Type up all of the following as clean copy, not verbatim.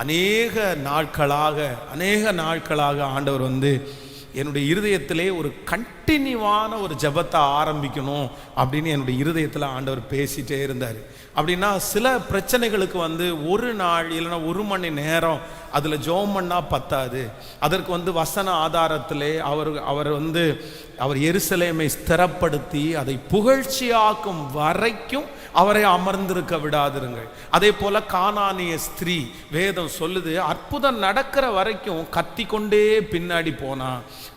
அநேக நாட்களாக ஆண்டவர் வந்து என்னுடைய இருதயத்திலே ஒரு கண்டினியூவான ஒரு ஜெபத்தை ஆரம்பிக்கணும் அப்படின்னு என்னுடைய இருதயத்தில் ஆண்டவர் பேசிகிட்டே இருந்தார். அப்படின்னா சில பிரச்சனைகளுக்கு வந்து ஒரு நாள் இல்லைன்னா 1 மணி நேரம் அதில் ஜெபம் பண்ணால் பத்தாது. அதற்கு வந்து வசன ஆதாரத்திலே அவர் எருசலேமை ஸ்திரப்படுத்தி அதை புகழ்ச்சியாக்கும் வரைக்கும் அவரை அமர்ந்திருக்க விடாதிருங்கள். அதே போல கானானிய ஸ்திரீ வேதம் சொல்லுது, அற்புதம் நடக்கிற வரைக்கும் கத்தி கொண்டே பின்னாடி போனா.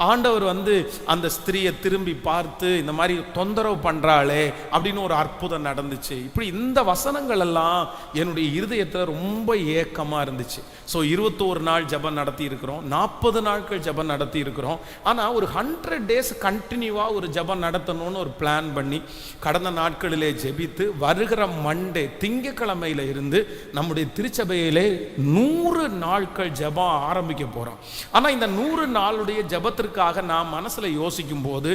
ஆண்டவர் வந்து அந்த ஸ்திரீயை திரும்பி பார்த்து இந்த மாதிரி தொந்தரவு பண்றாளே அப்படின்னு ஒரு அற்புதம் நடந்துச்சு. இப்படி இந்த வசனங்கள் எல்லாம் என்னுடைய இருதயத்தில் ரொம்ப ஏக்கமா இருந்துச்சு. ஸோ 21 நாள் ஜெபம் நடத்தி இருக்கிறோம், 40 நாட்கள் ஜெபம் நடத்தி இருக்கிறோம். ஆனால் ஒரு 100 days கண்டினியூவாக ஒரு ஜெபம் நடத்தணும்னு ஒரு பிளான் பண்ணி கடந்த நாட்களிலே ஜெபித்து வருகிற மண்டே திங்கக்கிழமையில இருந்து நம்முடைய திருச்சபையிலே 100 நாட்கள் ஜெபம் ஆரம்பிக்க போறோம். ஆனால் இந்த 100 நாளுடைய ஜெபத்திற்காக நான் மனசுல யோசிக்கும் போது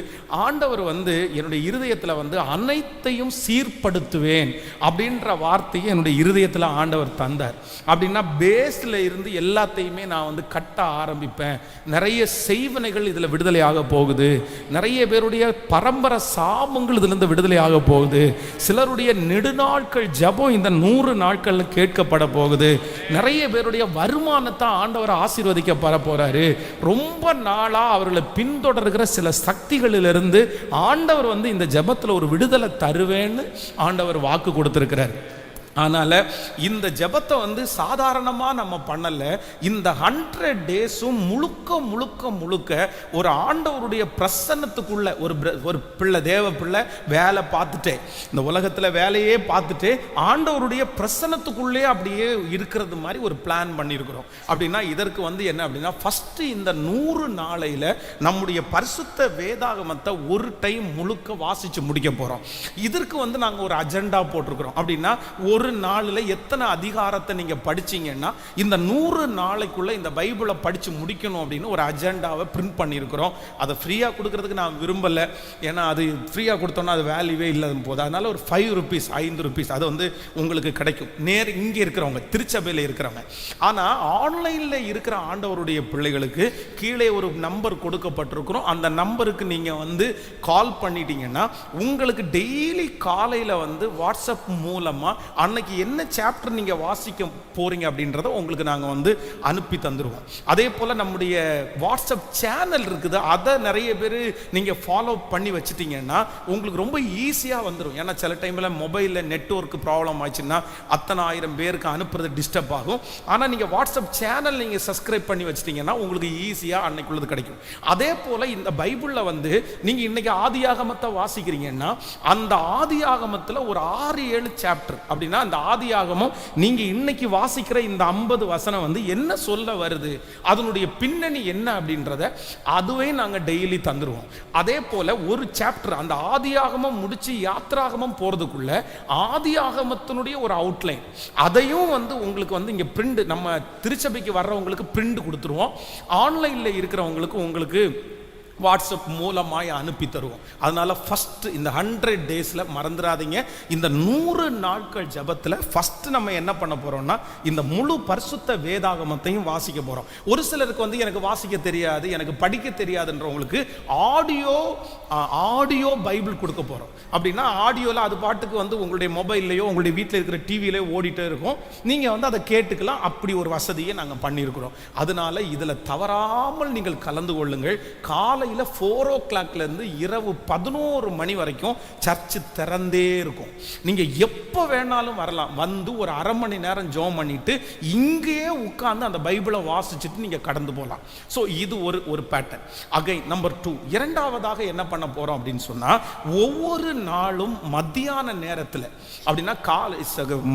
ஆண்டவர் வந்து என்னுடைய இருதயத்தில் வந்து அனைத்தையும் சீர்படுத்துவேன் அப்படின்ற வார்த்தையை என்னுடைய இருதயத்தில் ஆண்டவர் தந்தார். அப்படின்னா பேஸ்ல இருந்து எல்லாத்தையுமே நான் வந்து கட்ட ஆரம்பிப்பேன். நிறைய செய்வனைகள் இதில் விடுதலையாக போகுது, நிறைய பேருடைய பரம்பரை சாபங்கள் இதிலிருந்து விடுதலையாக போகுது, சிலருடைய நெடுநாட்கள் ஜெபம் இந்த 100 நாட்கள் கேட்கப்பட போகுது, நிறைய பேருடைய வருமானத்தை ஆண்டவர் ஆசீர்வதிக்கப்பட போறாரு. ரொம்ப நாளா அவர்களை பின்தொடர்கிற சில சக்திகளிலிருந்து ஆண்டவர் வந்து இந்த ஜெபத்தில் ஒரு விடுதலை தருவேன்னு ஆண்டவர் வாக்கு கொடுத்திருக்கிறார். அதனால் இந்த ஜெபத்தை வந்து சாதாரணமாக நம்ம பண்ணலை. இந்த 100 days-ம் முழுக்க ஒரு ஆண்டவருடைய பிரசன்னத்துக்குள்ள ஒரு பிள்ளை, தேவ பிள்ளை வேலை பார்த்துட்டே, இந்த உலகத்தில் வேலையே பார்த்துட்டு ஆண்டவருடைய பிரசன்னத்துக்குள்ளே அப்படியே இருக்கிறது மாதிரி ஒரு பிளான் பண்ணியிருக்கிறோம். அப்படின்னா இதற்கு வந்து என்ன அப்படின்னா, ஃபஸ்ட்டு இந்த 100 நாளையில் நம்முடைய பரிசுத்த வேதாகமத்தை ஒரு டைம் முழுக்க வாசித்து முடிக்க போகிறோம். இதற்கு வந்து நாங்கள் ஒரு அஜெண்டா போட்டிருக்கிறோம். அப்படின்னா ஒரு நாளில் எத்தனை அதிகாரத்தை நீங்க படிச்சீங்கன்னா இந்த 100 நாளைக்குள்ள இந்த பைபிளை படிச்சு முடிக்கணும் அப்படின்னு ஒரு அஜெண்டாவை பிரிண்ட் பண்ணியிருக்கிறோம். அதை ஃப்ரீயா கொடுக்கறதுக்கு நான் விரும்பல, ஏன்னா அது ஃப்ரீயா கொடுத்தோம்னா அது வேல்யூவே இல்லாத போது. அதனால ஒரு 5 rupees 5 rupees அது வந்து உங்களுக்கு கிடைக்கும். நேர் இங்கே இருக்கிறவங்க, திருச்சபையில் இருக்கிறவங்க. ஆனால் ஆன்லைனில் இருக்கிற ஆண்டவருடைய பிள்ளைகளுக்கு கீழே ஒரு நம்பர் கொடுக்கப்பட்டிருக்கிறோம். அந்த நம்பருக்கு நீங்கள் வந்து கால் பண்ணிட்டீங்கன்னா உங்களுக்கு டெய்லி காலையில் வந்து வாட்ஸ்அப் மூலமாக அன்னைக்கு என்ன சாப்டர் நீங்க வாசிக்க போறீங்க அப்படின்றத உங்களுக்கு நாங்க வந்து அனுப்பி தந்துருவோம். அதே போல நம்முடைய வாட்ஸ்அப் சேனல் இருக்குது, அதை நிறைய பேர் நீங்க ஃபாலோ பண்ணி வச்சுட்டீங்கன்னா உங்களுக்கு ரொம்ப ஈஸியா வந்துடும். ஏன்னா சில டைம்ல மொபைல்ல நெட்வொர்க் ப்ராப்ளம் ஆச்சுன்னா அத்தனை 1000 பேருக்கு அனுப்புறது டிஸ்டர்ப் ஆகும். ஆனா நீங்க வாட்ஸ்அப் சேனல் நீங்க சப்ஸ்கிரைப் பண்ணி வச்சிட்டீங்கன்னா உங்களுக்கு ஈஸியா அன்னைக்குள்ளது கிடைக்கும். அதே போல இந்த பைபிள்ல வந்து நீங்க இன்னைக்கு ஆதியாகமத்தை வாசிக்கிறீங்கன்னா அந்த ஆதியாகமத்துல ஒரு 6-7 சாப்டர். அப்படின்னா அந்த ஆதியாகமம் நீங்க இன்னைக்கு வாசிக்கிற இந்த 50 வசனம் வந்து என்ன சொல்ல வருது, அதனுடைய பின்னணி என்ன அப்படின்றத அதுவே நாங்க டெய்லி தந்துருவோம். அதே போல ஒரு சாப்டர் அந்த ஆதியாகமம் முடிச்சு யாத்ராகமம் போறதுக்குள்ள ஆதியாகமத்தினுடைய ஒரு அவுட்லைன் அதையும் வந்து உங்களுக்கு வந்து இங்க பிரிண்ட், நம்ம திருச்சபைக்கு வர்றவங்களுக்கு பிரிண்ட் கொடுத்துருவோம். ஆன்லைன்ல இருக்கிறவங்களுக்கு உங்களுக்கு வாட்ஸ்அப் மூலமாய் அனுப்பி தருவோம். அதனால ஃபர்ஸ்ட் இந்த 100 days-ல மறந்துடாதீங்க, இந்த 100 நாட்கள் ஜெபத்தில் ஃபர்ஸ்ட் நம்ம என்ன பண்ண போறோம்னா இந்த முழு பரிசுத்த வேதாகமத்தையும் வாசிக்க போறோம். ஒரு சிலருக்கு வந்து எனக்கு வாசிக்க தெரியாது, எனக்கு படிக்க தெரியாதுன்றவங்களுக்கு ஆடியோ பைபிள் கொடுக்க போறோம். அப்படின்னா ஆடியோல அது பாட்டுக்கு வந்து உங்களுடைய மொபைல்லையோ உங்களுடைய வீட்டில் இருக்கிற டிவிலையோ ஓடிட்டே இருக்கும், நீங்க வந்து அதை கேட்டுக்கலாம். அப்படி ஒரு வசதியை நாங்கள் பண்ணியிருக்கிறோம். அதனால இதுல தவறாமல் நீங்கள் கலந்து கொள்ளுங்கள். காலையில் 4 o'clock இருந்து இரவு 11 மணி வரைக்கும் சர்ச்சு திறந்தே இருக்கும். நீங்க எப்போ வேணாலும் வரலாம், வந்து ஒரு அரை மணி நேரம் ஜெபம் பண்ணிட்டு இங்கேயே உட்கார்ந்து அந்த பைபிளை வாசிச்சுட்டு நீங்க கடந்து போகலாம். ஸோ இது ஒரு பேட்டர்ன். அகைன் நம்பர் 2, இரண்டாவதாக என்ன பண்ண போறோம் அப்படின்னு சொன்னா, ஒவ்வொரு நாளும் மத்தியான நேரத்தில், அப்படின்னா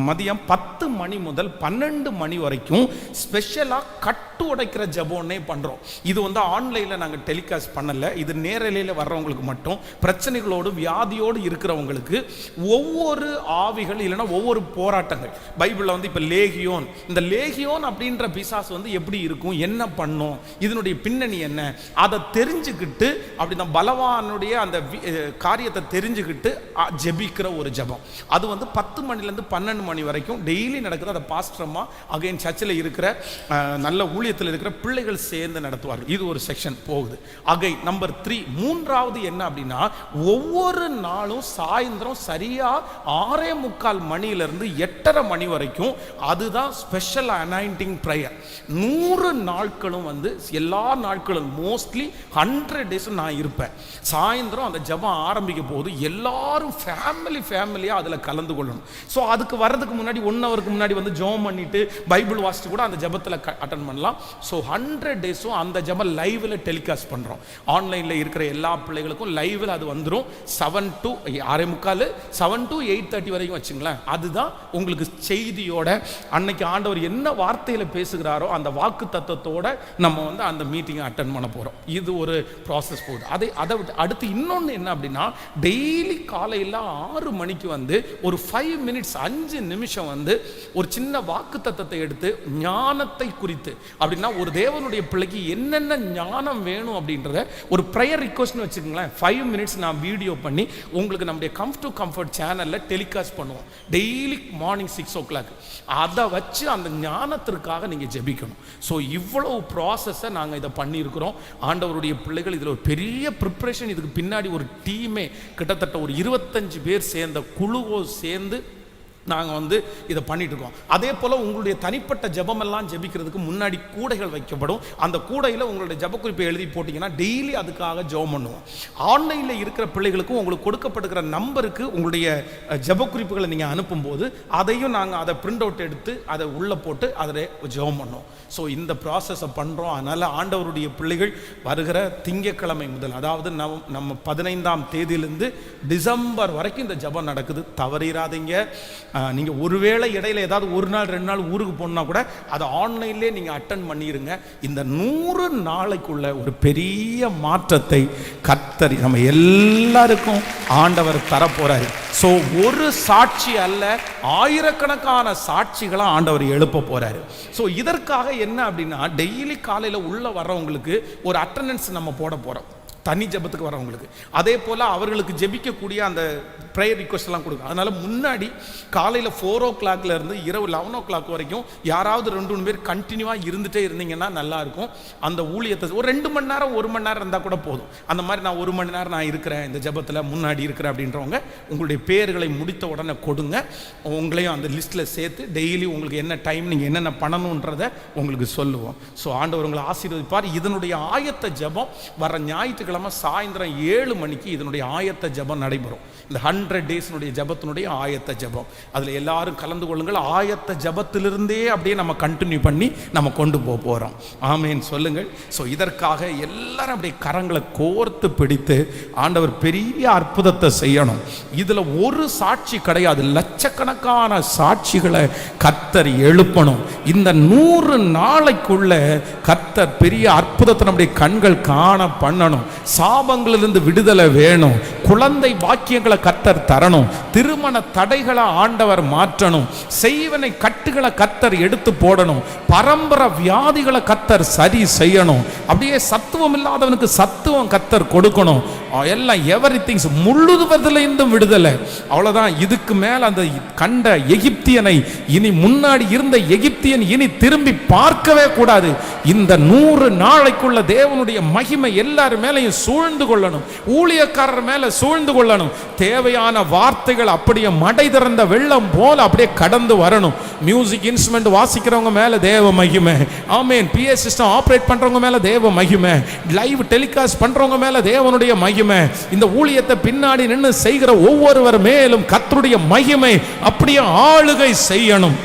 மதியம் 10 மணி முதல் 12 மணி வரைக்கும் ஸ்பெஷலா கட்டு உடைக்கிற ஜெபம்னே பண்றோம். இது வந்து ஆன்லைன்ல நாங்கள் டெலிகாஸ்ட் பண்ணல, இது நேரலையில் வர்றவங்களுக்கு மட்டும். பிரச்சனைகளோடு வியாதியோடு இருக்கிறவங்களுக்கு ஒவ்வொரு ஆவிகள் இல்லைன்னா ஒவ்வொரு போராட்டங்கள் பைபிளில் வந்து இப்போ லேகியோன், இந்த லேகியோன் அப்படின்ற பிசாசு வந்து எப்படி இருக்கும், என்ன பண்ணும், இதனுடைய பின்னணி என்ன, அதை தெரிஞ்சுக்கிட்டு அப்படின்னா பலவானுடைய அந்த காரியத்தை தெரிஞ்சுக்கிட்டு ஜெபிக்கிற ஒரு ஜெபம். அது வந்து 10 மணிலேருந்து 12 மணி வரைக்கும் டெய்லி நடக்குது. அதை பாஸ்டரம்மா அகைன் சர்ச்சில் இருக்கிற நல்ல ஊழியத்தில் இருக்கிற பிள்ளைகள் சேர்ந்து நடத்துவார்கள். இது ஒரு செக்ஷன் போகுது. அகை நம்பர் 3, மூன்றாவது என்ன அப்படின்னா, ஒவ்வொரு நாளும் சாயந்தரம் சரியா 6:45 மணியிலிருந்து 8:30 மணி வரைக்கும் அதுதான் ஸ்பெஷல் அனாயிண்டிங் ப்ரேயர். 100 நாட்களும் வந்து எல்லா நாட்களும் மோஸ்ட்லி 100 days நான் இருப்பேன். சாயந்தரம் அந்த ஜெபம் ஆரம்பிக்க போது எல்லாரும் ஃபேமிலியா அதில் கலந்து கொள்ளணும். ஸோ அதுக்கு வர்றதுக்கு முன்னாடி 1 ஹவருக்கு முன்னாடி வந்து ஜெபம் பண்ணிட்டு பைபிள் வாசிட்டு கூட அந்த ஜெபத்தில் அட்டன் பண்ணலாம். ஸோ 100 days அந்த ஜெபம் லைவ்ல டெலிகாஸ்ட் பண்ணுறோம். ஆன்லைனில் இருக்கிற எல்லா பிள்ளைகளுக்கும் லைவில் அது வந்துடும். 7 to 6:45, 7 to 8:30 வரைக்கும் வச்சுங்களேன். அதுதான் உங்களுக்கு செய்தியோட அன்னைக்கு ஆண்டவர் என்ன வார்த்தையில் பேசுகிறாரோ அந்த வாக்கு தத்துவத்தோட நம்ம வந்து அந்த மீட்டிங்கை அட்டன் பண்ண போகிறோம். இது ஒரு ப்ராசஸ் போகுது. அதை அடுத்து இன்னொன்று என்ன அப்படின்னா, டெய்லி காலையில் 6 மணிக்கு வந்து ஒரு 5 minutes 5 நிமிஷம் வந்து ஒரு சின்ன வாக்கு தத்தத்தை எடுத்து ஞானத்தை குறித்து அப்படின்னா ஒரு தேவனுடைய பிள்ளைக்கு என்னென்ன ஞானம் வேணும் அப்படின்றத ஒரு ப்ரேயர் ரிக்வெஸ்ட்னு வச்சுக்கோங்களேன். 5 minutes நான் வீடியோ பண்ணி உங்களுக்கு நம்முடைய கம்ஃபர்ட் சேனலில் டெலிகாஸ்ட் பண்ணுவோம் டெய்லி மார்னிங் 6 o'clock. அதை வச்சு அந்த ஞானத்திற்காக நீங்கள் ஜெபிக்கணும். ஸோ இவ்வளவு ப்ராசஸை நாங்கள் இதை பண்ணியிருக்கிறோம். ஆண்டவருடைய பிள்ளைகள் இதில் ஒரு பெரிய ப்ரிப்ரேஷன், இதுக்கு பின்னாடி ஒரு டீமே கிட்டத்தட்ட ஒரு 25 பேர் சேர்ந்த குழுவோ சேர்ந்து நாங்கள் வந்து இதை பண்ணிட்டு இருக்கோம். அதே போல் உங்களுடைய தனிப்பட்ட ஜெபமெல்லாம் ஜெபிக்கிறதுக்கு முன்னாடி கூடைகள் வைக்கப்படும். அந்த கூடையில் உங்களுடைய ஜெபக்குறிப்பை எழுதி போட்டிங்கன்னா டெய்லி அதுக்காக ஜெபம் பண்ணுவோம். ஆன்லைனில் இருக்கிற பிள்ளைகளுக்கும் உங்களுக்கு கொடுக்கப்படுகிற நம்பருக்கு உங்களுடைய ஜெபக்குறிப்புகளை நீங்கள் அனுப்பும்போது அதையும் நாங்கள் அதை பிரிண்ட் அவுட் எடுத்து அதை உள்ளே போட்டு அதில் ஜெபம் பண்ணுவோம். ஸோ இந்த ப்ராசஸை பண்ணுறோம். அதனால் ஆண்டவருடைய பிள்ளைகள் வருகிற திங்கட்கிழமை முதல், அதாவது நம்ம 15ஆம் தேதியிலிருந்து டிசம்பர் வரைக்கும் இந்த ஜெபம் நடக்குது. தவறிடாதீங்க. நீங்கள் ஒருவேளை இடையில ஏதாவது 1 நாள் 2 நாள் ஊருக்கு போனா கூட அதை ஆன்லைன்லேயே நீங்கள் அட்டன் பண்ணிடுங்க. இந்த 100 நாளைக்குள்ள ஒரு பெரிய மாற்றத்தை கர்த்தர் நம்ம எல்லாருக்கும் ஆண்டவர் தரப்போறாரு. ஸோ ஒரு சாட்சி அல்ல, ஆயிரக்கணக்கான சாட்சிகளை ஆண்டவர் எழுப்ப போறாரு. ஸோ இதற்காக என்ன அப்படின்னா, டெய்லி காலையில் உள்ள வர்றவங்களுக்கு ஒரு அட்டெண்டன்ஸ் நம்ம போட போறோம். தனி ஜெபத்துக்கு வரவங்களுக்கு அதே போல் அவர்களுக்கு ஜெபிக்கக்கூடிய அந்த ப்ரேயர் ரிக்வெஸ்ட் எல்லாம் கொடுக்கும். அதனால் முன்னாடி காலையில் 4 o'clock இருந்து இரவு 11 o'clock வரைக்கும் யாராவது 2-3 பேர் கண்டினியூவாக இருந்துகிட்டே இருந்தீங்கன்னா நல்லாயிருக்கும். அந்த ஊழியத்தை ஒரு 2 மணி நேரம் 1 மணி நேரம் இருந்தால் கூட போதும். அந்த மாதிரி நான் 1 மணி நேரம் நான் இருக்கிறேன் இந்த ஜெபத்தில் முன்னாடி இருக்கிறேன் அப்படின்றவங்க உங்களுடைய பேர்களை முடித்த உடனே கொடுங்க. உங்களையும் அந்த லிஸ்ட்டில் சேர்த்து டெய்லி உங்களுக்கு என்ன டைம் நீங்கள் என்னென்ன பண்ணணுன்றதை உங்களுக்கு சொல்லுவோம். ஸோ ஆண்டவர் உங்களை ஆசீர்வதிப்பார். இதனுடைய ஆயத்த ஜெபம் வர ஞாயிற்றுக்கிழமை சாயந்தரம் 7 மணிக்கு இதனுடைய ஆயத்த ஜெபம் நடைபெறும். இந்த 100 days ஜெபத்தினுடைய ஆயத்த ஜெபம், அதில் எல்லாரும் கலந்து கொள்ளுங்கள். ஆயத்த ஜெபத்திலிருந்தே அப்படியே நம்ம கண்டினியூ பண்ணி நம்ம கொண்டு போகிறோம். ஆமேன் சொல்லுங்கள். ஸோ இதற்காக எல்லாரும் அப்படியே கரங்களை கோர்த்து பிடித்து ஆண்டவர் பெரிய அற்புதத்தை செய்யணும். இதில் ஒரு சாட்சி கிடையாது, லட்சக்கணக்கான சாட்சிகளை கர்த்தர் எழுப்பணும். இந்த 100 நாளைக்குள்ள கர்த்தர் பெரிய அற்புதத்தை நம்முடைய கண்கள் காண பண்ணணும். சாபங்களிலிருந்து விடுதலை வேணும். குழந்தை பாக்கியங்களை கர்த்தர் தரணும். திருமண தடைகளை ஆண்டவர் மாற்றணும். செய்வனை கட்டுகளை கர்த்தர் எடுத்து போடணும். பரம்பரை வியாதிகளை கர்த்தர் சரி செய்யணும். அப்படியே சத்துவம் இல்லாதவனுக்கு சத்துவம் கர்த்தர் கொடுக்கணும். எல்லாம் எவரிதிங்ஸ் முழுவதிலிருந்தும் விடுதலை. அவ்வளவுதான். இதுக்கு மேல அந்த கண்ட எகிப்தியனை இனி முன்னாடி இருந்த எகிப்தியன் இனி திரும்பி பார்க்கவே கூடாது. இந்த 100 நாளைக்குள்ள தேவனுடைய மகிமை எல்லாரும் மேலையும் சூழ்ந்து கொள்ளணும். ஊழியக்காரர் மேல சூழ்ந்து கொள்ளணும். தேவையான வார்த்தைகள் அப்படியே மடை திறந்த வெள்ளம் போல அப்படியே கடந்து வரணும். மியூசிக் இன்ஸ்ட்ருமெண்ட் வாசிக்கிறவங்க மேல தேவ மகிமை. ஆமென். PA சிஸ்டம் ஆபரேட் பண்றவங்க மேல தேவ மகிமை. லைவ் டெலிகாஸ்ட் பண்றவங்க மேல தேவனுடைய மகிமை. இந்த ஊழியத்தை பின்னாடி நின்று செய்கிற ஒவ்வொருவர் மேலும் கர்த்தருடைய மகிமை அப்படியே ஆளுகை செய்யணும்.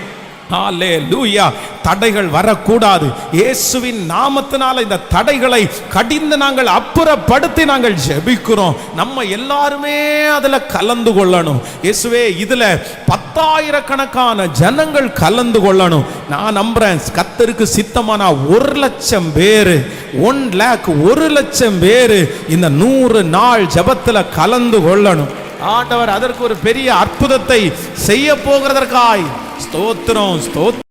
ஹல்லேலூயா. தடைகள் வரக்கூடாது. இயேசுவின் நாமத்தினால இந்த தடைகளை கடிந்து நாங்கள் அப்புறப்படுத்தி நாங்கள் ஜெபிக்கிறோம். நம்ம எல்லாருமே அதுல கலந்து கொள்ளணும். இயேசுவே, இதுல 10,000 ஜனங்கள் கலந்து கொள்ளணும். நான் நம்புறேன், கர்த்தருக்கு சித்தமான 1,00,000 பேரு, 1,00,000 பேரு இந்த 100 நாள் ஜெபத்துல கலந்து கொள்ளணும். ஆண்டவர் அதற்கு ஒரு பெரிய அற்புதத்தை செய்ய போகிறதற்காய் ஸ்தோத்திரம், ஸ்தோத்திரம்.